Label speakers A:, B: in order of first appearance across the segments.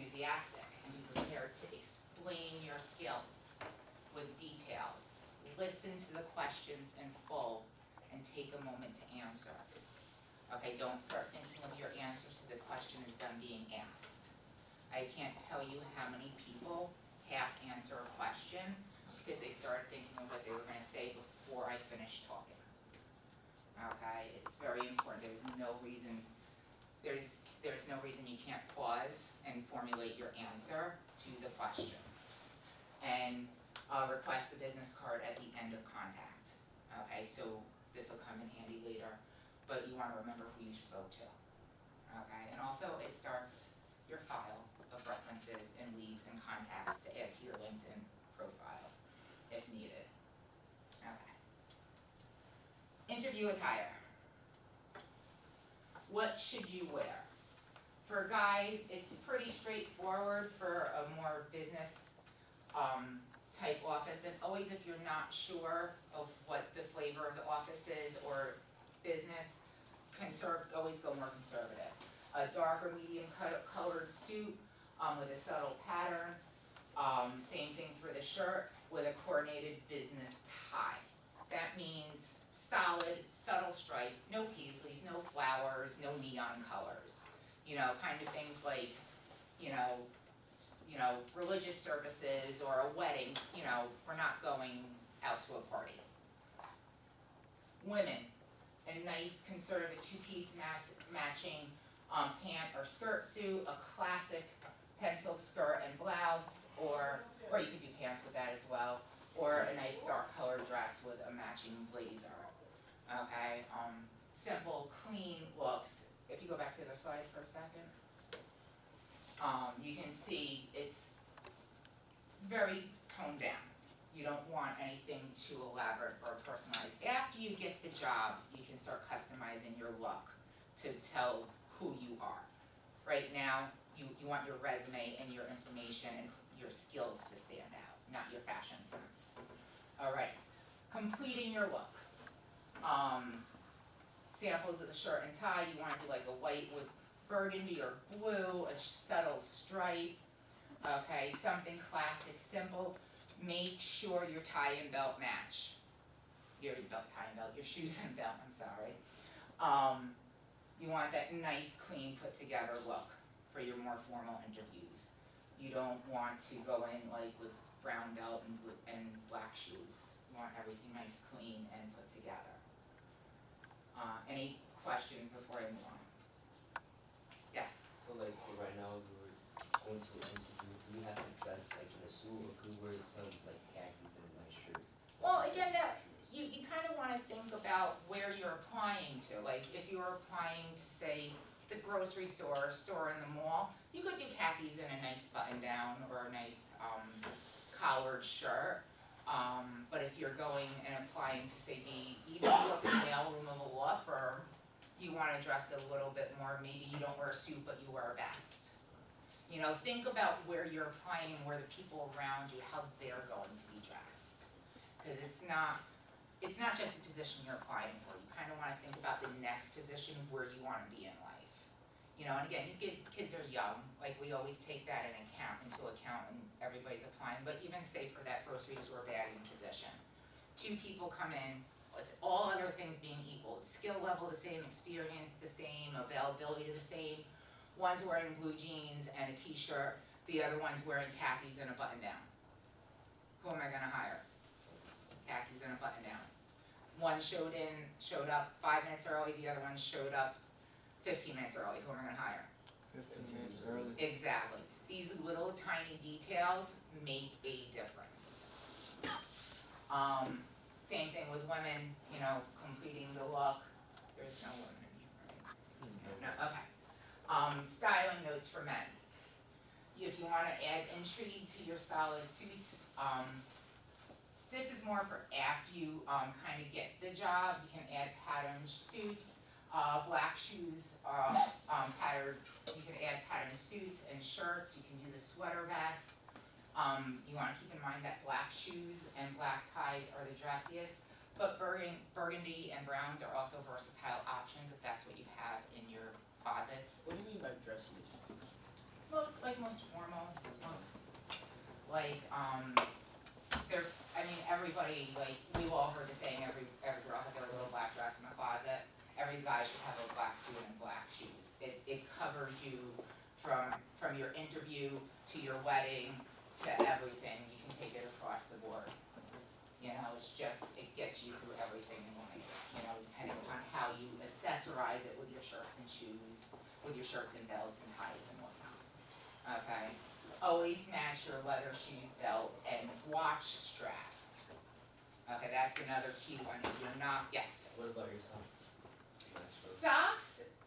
A: enthusiastic and be prepared to explain your skills with details. Listen to the questions in full and take a moment to answer. Okay, don't start thinking of your answer to the question as done being asked. I can't tell you how many people half answer a question because they started thinking of what they were going to say before I finished talking. Okay, it's very important. There's no reason you can't pause and formulate your answer to the question. And request the business card at the end of contact. Okay, so this will come in handy later, but you want to remember who you spoke to. Okay, and also it starts your file of references and leads and contacts to add to your LinkedIn profile if needed. Okay. Interview attire. What should you wear? For guys, it's pretty straightforward for a more business type office, and always if you're not sure of what the flavor of the office is or business, always go more conservative. A dark or medium colored suit with a subtle pattern. Same thing for the shirt with a coordinated business tie. That means solid, subtle stripe, no paisleys, no flowers, no neon colors. Kind of things like, religious services or a wedding, we're not going out to a party. Women, a nice conservative two-piece matching pant or skirt suit, a classic pencil skirt and blouse, or you could do pants with that as well, or a nice dark colored dress with a matching blazer. Okay, simple, clean looks. If you go back to the other slide for a second, you can see it's very toned down. You don't want anything too elaborate or personalized. After you get the job, you can start customizing your look to tell who you are. Right now, you want your resume and your information and your skills to stand out, not your fashion sense. All right, completing your look. Samples of the shirt and tie, you want to do like a white with burgundy or blue, a subtle stripe. Okay, something classic, simple. Make sure your tie and belt match. Your shoes and belt, I'm sorry. You want that nice, clean, put together look for your more formal interviews. You don't want to go in like with brown belt and black shoes. You want everything nice, clean, and put together. Any questions before I move on? Yes?
B: So like for right now, we were going to an interview, do we have to dress like in a suit, or could we wear some like khakis and a nice shirt?
A: Well, again, you kind of want to think about where you're applying to. Like if you're applying to, say, the grocery store or store in the mall, you could do khakis and a nice button down or a nice collared shirt. But if you're going and applying to, say, even work in the mailroom of a law firm, you want to dress a little bit more. Maybe you don't wear a suit, but you wear a vest. Think about where you're applying and where the people around you, how they're going to be dressed. Because it's not just the position you're applying for. You kind of want to think about the next position where you want to be in life. And again, kids are young. Like we always take that into account when everybody's applying. But even say for that grocery store bagging position, 2 people come in, all other things being equal, skill level the same, experience the same, availability the same. One's wearing blue jeans and a t-shirt, the other one's wearing khakis and a button down. Who am I going to hire? Khakis and a button down. One showed up 5 minutes early, the other one showed up 15 minutes early. Who am I going to hire?
C: 15 minutes early.
A: Exactly. These little tiny details make a difference. Same thing with women, completing the look. There's no women in here, right? No, okay. Styling notes for men. If you want to add intrigue to your solid suits, this is more for after you kind of get the job. You can add patterned suits, black shoes, patterned. You can add patterned suits and shirts. You can do the sweater vest. You want to keep in mind that black shoes and black ties are the dressiest, but burgundy and browns are also versatile options if that's what you have in your closets.
B: What do you mean by dressiest?
A: Most formal like, everybody, like, we've all heard the saying, every girl has their little black dress in the closet. Every guy should have a black suit and black shoes. It covers you from your interview to your wedding to everything. You can take it across the board. You know, it gets you through everything in life, you know, depending upon how you accessorize it with your shirts and shoes, with your shirts and belts and ties and whatnot. Okay? Always match your leather shoes, belt, and watch strap. Okay, that's another key one. If you're not, yes?
B: What about your socks?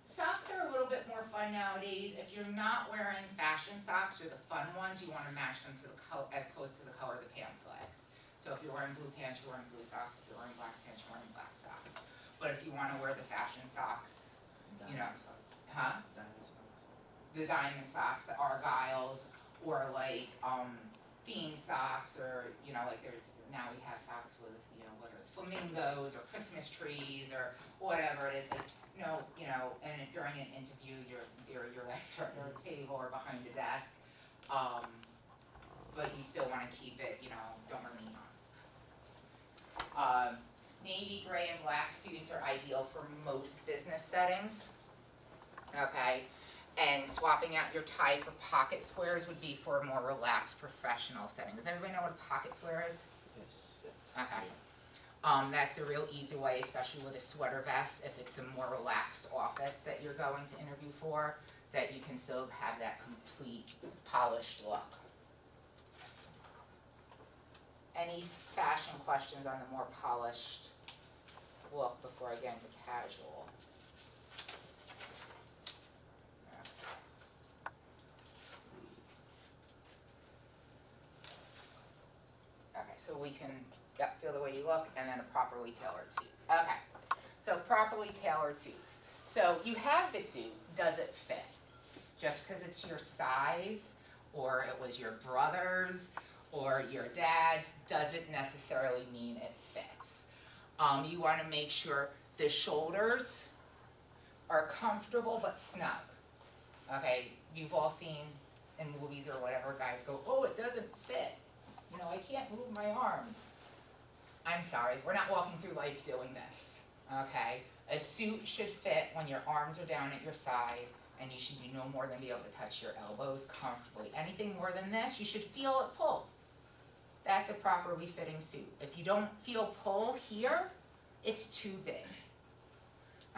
A: Socks are a little bit more fun nowadays. If you're not wearing fashion socks or the fun ones, you want to match them to the color, as close to the color of the pants legs. So if you're wearing blue pants, you're wearing blue socks. If you're wearing black pants, you're wearing black socks. But if you want to wear the fashion socks, you know, huh?
C: Diamond socks.
A: The diamond socks, the argyles, or like theme socks, or you know, like now we have socks with, you know, whether it's flamingos or Christmas trees or whatever it is, like, you know, and during an interview, your legs are under a table or behind a desk, but you still want to keep it, you know, don't lean on. Navy, gray, and black suits are ideal for most business settings. Okay. And swapping out your tie for pocket squares would be for a more relaxed professional setting. Does everybody know what a pocket square is?
C: Yes.
A: Okay. That's a real easy way, especially with a sweater vest, if it's a more relaxed office that you're going to interview for, that you can still have that complete polished look. Any fashion questions on the more polished look before I get into casual? Okay, so we can feel the way you look, and then a properly tailored suit. Okay, so properly tailored suits. So you have the suit, does it fit? Just because it's your size, or it was your brother's, or your dad's, doesn't necessarily mean it fits. You want to make sure the shoulders are comfortable but snug. Okay, you've all seen in movies or whatever, guys go, oh, it doesn't fit. You know, I can't move my arms. I'm sorry, we're not walking through life doing this, okay? A suit should fit when your arms are down at your side, and you should do no more than be able to touch your elbows comfortably. Anything more than this, you should feel it pull. That's a properly fitting suit. If you don't feel pull here, it's too big.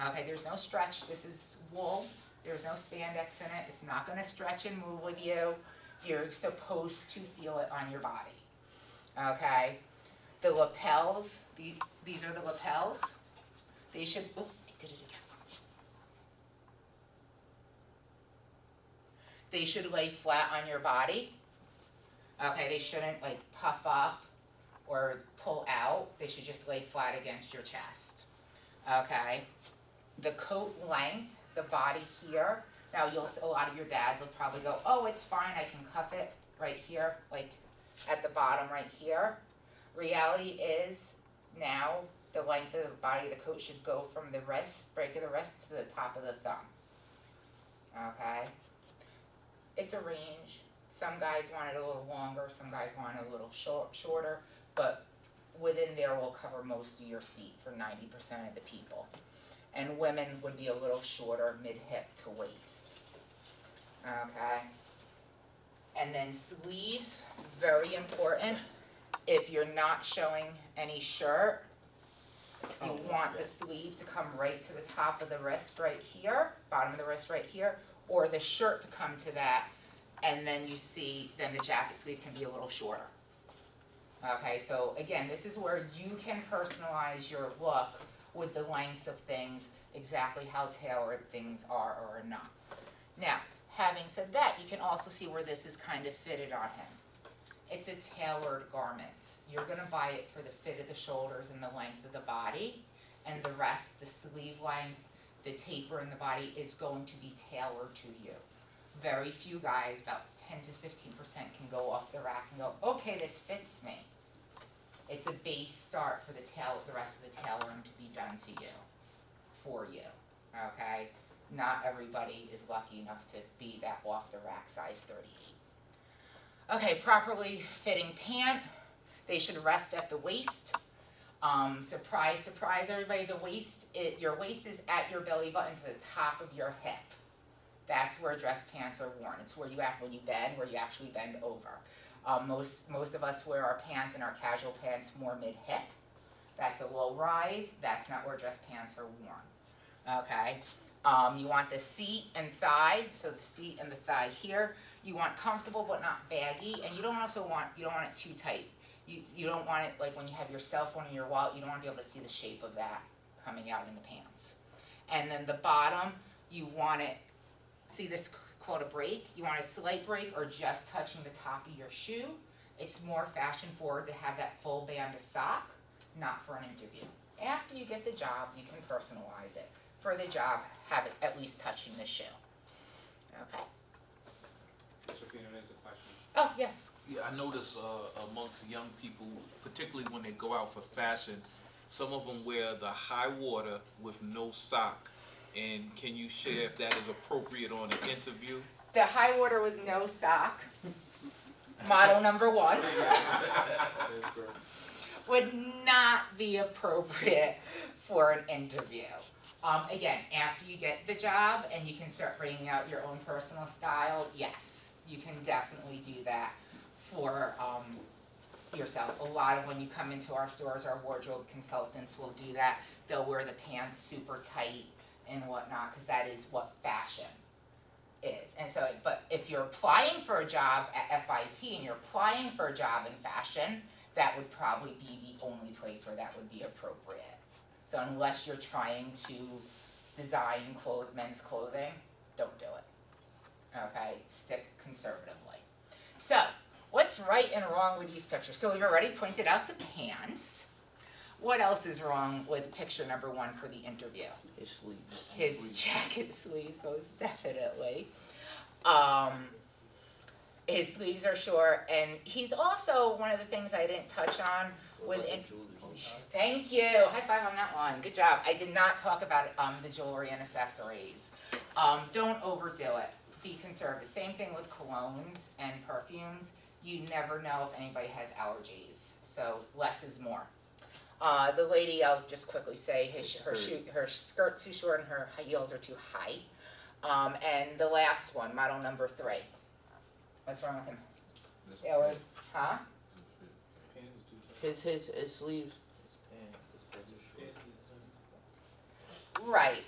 A: Okay, there's no stretch. This is wool. There's no spandex in it. It's not going to stretch and move with you. You're supposed to feel it on your body. Okay? The lapels, these are the lapels. They should, oh, I did it again. They should lay flat on your body. Okay, they shouldn't like puff up or pull out. They should just lay flat against your chest. Okay? The coat length, the body here. Now a lot of your dads will probably go, oh, it's fine, I can cuff it right here, like at the bottom right here. Reality is now the length of the body of the coat should go from the wrist, break of the wrist, to the top of the thumb. Okay? It's a range. Some guys want it a little longer, some guys want it a little shorter, but within there will cover most of your seat for 90% of the people. And women would be a little shorter, mid-hip to waist. Okay? And then sleeves, very important. If you're not showing any shirt, you want the sleeve to come right to the top of the wrist right here, bottom of the wrist right here, or the shirt to come to that, and then you see, then the jacket sleeve can be a little shorter. Okay, so again, this is where you can personalize your look with the lengths of things, exactly how tailored things are or are not. Now, having said that, you can also see where this is kind of fitted on him. It's a tailored garment. You're going to buy it for the fit of the shoulders and the length of the body, and the rest, the sleeve length, the taper in the body is going to be tailored to you. Very few guys, about 10 to 15%, can go off the rack and go, okay, this fits me. It's a base start for the rest of the tailoring to be done to you, for you, okay? Not everybody is lucky enough to be that off the rack size 38. Okay, properly fitting pant. They should rest at the waist. Surprise, surprise, everybody, your waist is at your belly button to the top of your hip. That's where dress pants are worn. It's where you when you bend, where you actually bend over. Most of us wear our pants and our casual pants more mid-hip. That's a low rise. That's not where dress pants are worn. Okay. You want the seat and thigh, so the seat and the thigh here. You want comfortable but not baggy, and you don't want it too tight. You don't want it like when you have your cell phone in your wallet. You don't want to be able to see the shape of that coming out in the pants. And then the bottom, you want it. See this called a break? You want a slight break or just touching the top of your shoe. It's more fashion forward to have that full band of sock, not for an interview. After you get the job, you can personalize it. For the job, have it at least touching the shoe. Okay?
D: Sophina, there's a question.
A: Oh, yes.
E: Yeah, I notice amongst young people, particularly when they go out for fashion, some of them wear the high water with no sock. And can you share if that is appropriate on an interview?
A: The high water with no sock, model number 1, would not be appropriate for an interview. Again, after you get the job and you can start bringing out your own personal style, yes, you can definitely do that for yourself. A lot of when you come into our stores, our wardrobe consultants will do that. They'll wear the pants super tight and whatnot, because that is what fashion is. And so, but if you're applying for a job at FIT and you're applying for a job in fashion, that would probably be the only place where that would be appropriate. So unless you're trying to design men's clothing, don't do it. Okay, stick conservatively. So, what's right and wrong with these pictures? So we've already pointed out the pants. What else is wrong with picture number 1 for the interview?
C: His sleeves.
A: His jacket sleeves, most definitely. His sleeves are short, and he's also, one of the things I didn't touch on with thank you, high five on that one, good job. I did not talk about the jewelry and accessories. Don't overdo it, be conservative. Same thing with colognes and perfumes. You never know if anybody has allergies, so less is more. The lady, I'll just quickly say, her skirt's too short and her heels are too high. And the last one, model number 3. What's wrong with him? Huh?
C: His sleeves.
B: His pants are short.
A: Right.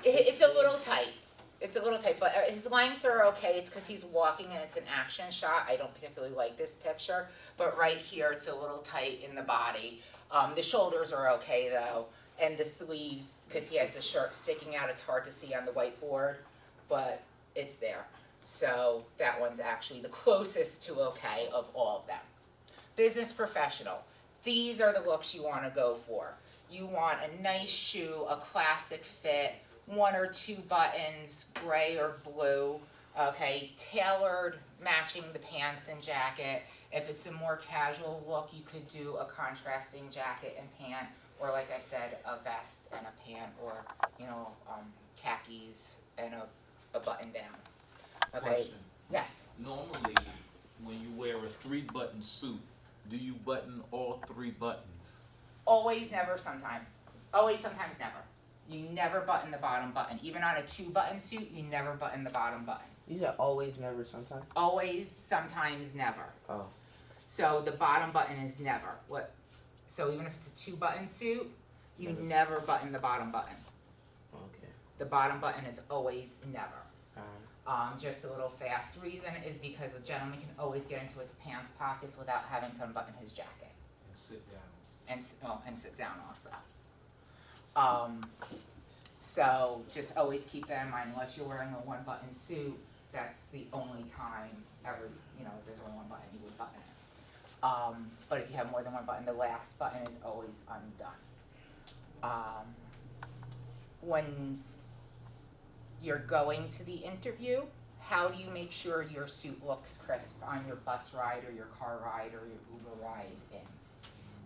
A: It's a little tight. It's a little tight, but his lengths are okay. It's because he's walking and it's an action shot. I don't particularly like this picture, but right here it's a little tight in the body. The shoulders are okay though, and the sleeves, because he has the shirt sticking out, it's hard to see on the whiteboard, but it's there. So that one's actually the closest to okay of all of them. Business professional. These are the looks you want to go for. You want a nice shoe, a classic fit, 1 or 2 buttons, gray or blue, okay, tailored, matching the pants and jacket. If it's a more casual look, you could do a contrasting jacket and pant, or like I said, a vest and a pant, or, khakis and a button down. Okay,
E: Question.
A: yes.
E: Normally, when you wear a 3-button suit, do you button all 3 buttons?
A: Always, never, sometimes. Always, sometimes, never. You never button the bottom button. Even on a 2-button suit, you never button the bottom button.
C: You said always, never, sometimes?
A: Always, sometimes, never.
C: Oh.
A: So the bottom button is never. So even if it's a 2-button suit, you never button the bottom button.
C: Okay.
A: The bottom button is always never.
C: Alright.
A: Just a little fast reason is because a gentleman can always get into his pants pockets without having to unbutton his jacket.
E: And sit down.
A: And sit down also. So just always keep that in mind. Unless you're wearing a 1-button suit, that's the only time ever, if there's only 1 button, you would button it. But if you have more than 1 button, the last button is always undone. When you're going to the interview, how do you make sure your suit looks crisp on your bus ride or your car ride or your Uber ride in?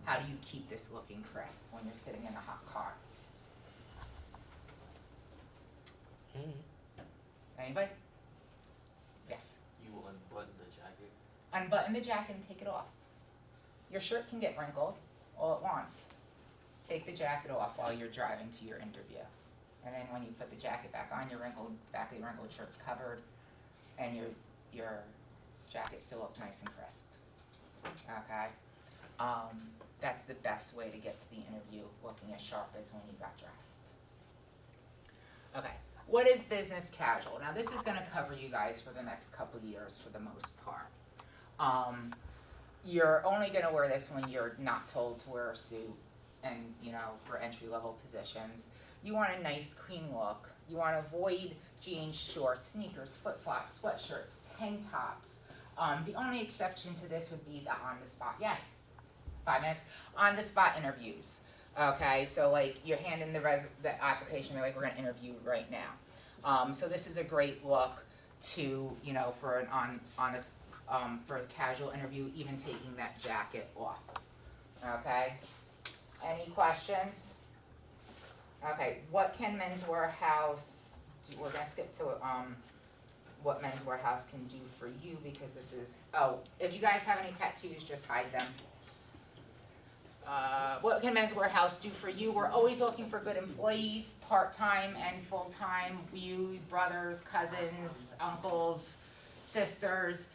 A: How do you keep this looking crisp when you're sitting in a hot car? Anybody? Yes.
F: You will unbutton the
A: unbutton the jacket and take it off. Your shirt can get wrinkled all at once. Take the jacket off while you're driving to your interview. And then when you put the jacket back on, your back of your wrinkled shirt's covered, and your jacket still looks nice and crisp. Okay? That's the best way to get to the interview, looking as sharp as when you got dressed. Okay, what is business casual? Now this is gonna cover you guys for the next couple years for the most part. You're only gonna wear this when you're not told to wear a suit and, you know, for entry-level positions. You want a nice, clean look. You wanna avoid jeans, shorts, sneakers, flip-flops, sweatshirts, tank tops. The only exception to this would be the on-the-spot, yes, 5 minutes, on-the-spot interviews. Okay, so like you're handing the application, they're like, we're gonna interview right now. So this is a great look to, you know, for an for a casual interview, even taking that jacket off. Okay, any questions? Okay, what can Men's Wearhouse do? We're gonna skip to what Men's Wearhouse can do for you, because this is, oh, if you guys have any tattoos, just hide them. What can Men's Wearhouse do for you? We're always looking for good employees, part-time and full-time, you, brothers, cousins, uncles, sisters.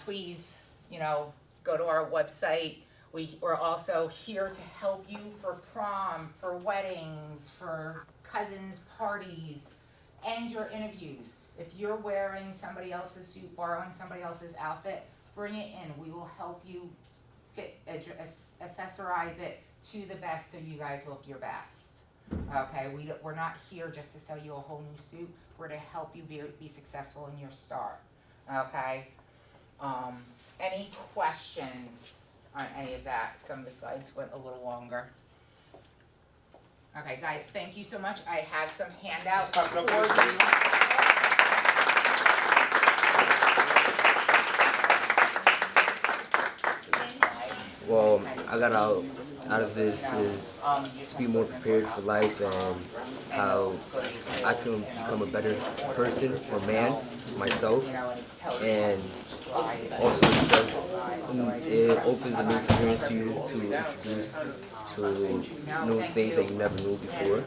A: Please, you know, go to our website. We're also here to help you for prom, for weddings, for cousins' parties, and your interviews. If you're wearing somebody else's suit, borrowing somebody else's outfit, bring it in. We will help you accessorize it to the best so you guys look your best. Okay, we're not here just to sell you a whole new suit. We're to help you be successful in your start. Okay, any questions on any of that? Some of the slides went a little longer. Okay, guys, thank you so much. I have some handouts for you.
B: Well, I got out of this is to be more prepared for life and how I can become a better person or man myself, and also because it opens a new experience to you to introduce to new things that you never knew before,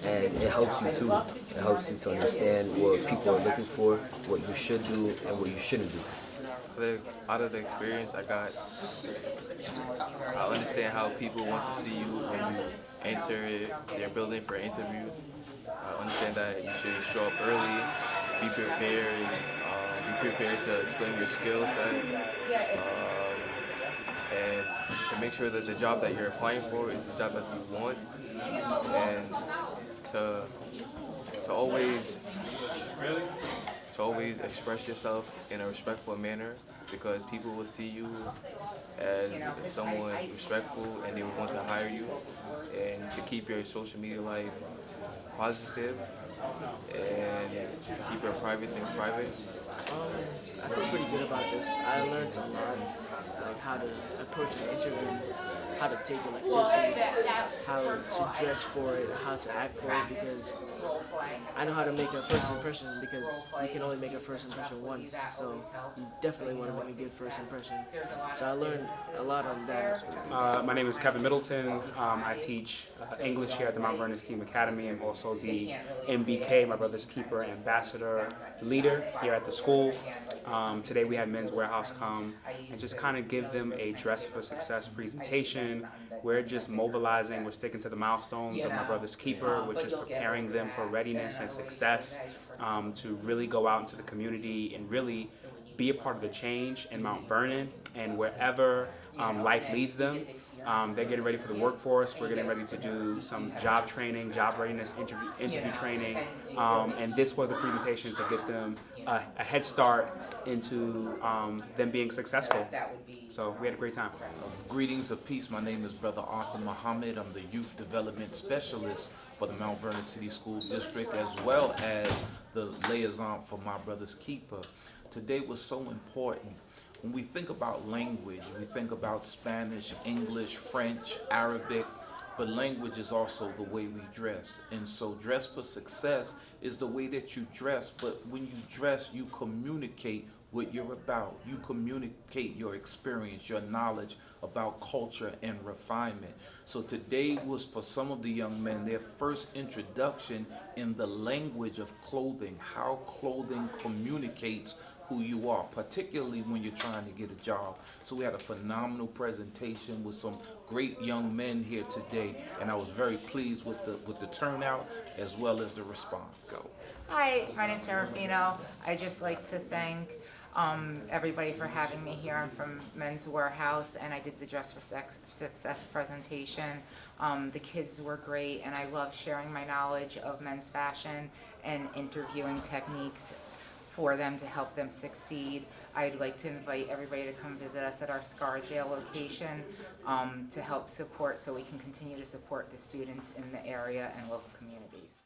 B: and it helps you too. It helps you to understand what people are looking for, what you should do and what you shouldn't do.
F: Out of the experience I got, I understand how people want to see you when you enter their building for an interview. I understand that you should show up early, be prepared to explain your skill set, and to make sure that the job that you're applying for is the job that you want, and to always express yourself in a respectful manner, because people will see you as someone respectful and they will want to hire you, and to keep your social media life positive and keep your private things private.
G: I feel pretty good about this. I learned a lot, like how to approach an interview, how to take it like seriously, how to dress for it, how to act for it, because I know how to make a first impression, because you can only make a first impression once, so you definitely want to make a good first impression. So I learned a lot on that.
D: My name is Kevin Middleton. I teach English here at the Mount Vernon STEAM Academy. I'm also the MBK, my brother's keeper, ambassador, leader here at the school. Today we had Men's Wearhouse come and just kind of give them a Dress for Success presentation. We're just mobilizing, we're sticking to the milestones of my brother's keeper, which is preparing them for readiness and success, to really go out into the community and really be a part of the change in Mount Vernon and wherever life leads them. They're getting ready for the workforce. We're getting ready to do some job training, job readiness, interview training, and this was a presentation to get them a head start into them being successful. So we had a great time.
E: Greetings of peace. My name is Brother Arthur Muhammad. I'm the Youth Development Specialist for the Mount Vernon City School District, as well as the liaison for my brother's keeper. Today was so important. When we think about language, we think about Spanish, English, French, Arabic. but language is also the way we dress. And so dress for success is the way that you dress, but when you dress, you communicate what you're about. You communicate your experience, your knowledge about culture and refinement. So today was for some of the young men their first introduction in the language of clothing, how clothing communicates who you are, particularly when you're trying to get a job. So we had a phenomenal presentation with some great young men here today, and I was very pleased with the turnout as well as the response.
A: Hi, my name is Serafino. I'd just like to thank everybody for having me here. I'm from Men's Wearhouse, and I did the Dress for Success presentation. The kids were great, and I love sharing my knowledge of men's fashion and interviewing techniques for them to help them succeed. I'd like to invite everybody to come visit us at our Scarsdale location to help support, so we can continue to support the students in the area and local communities.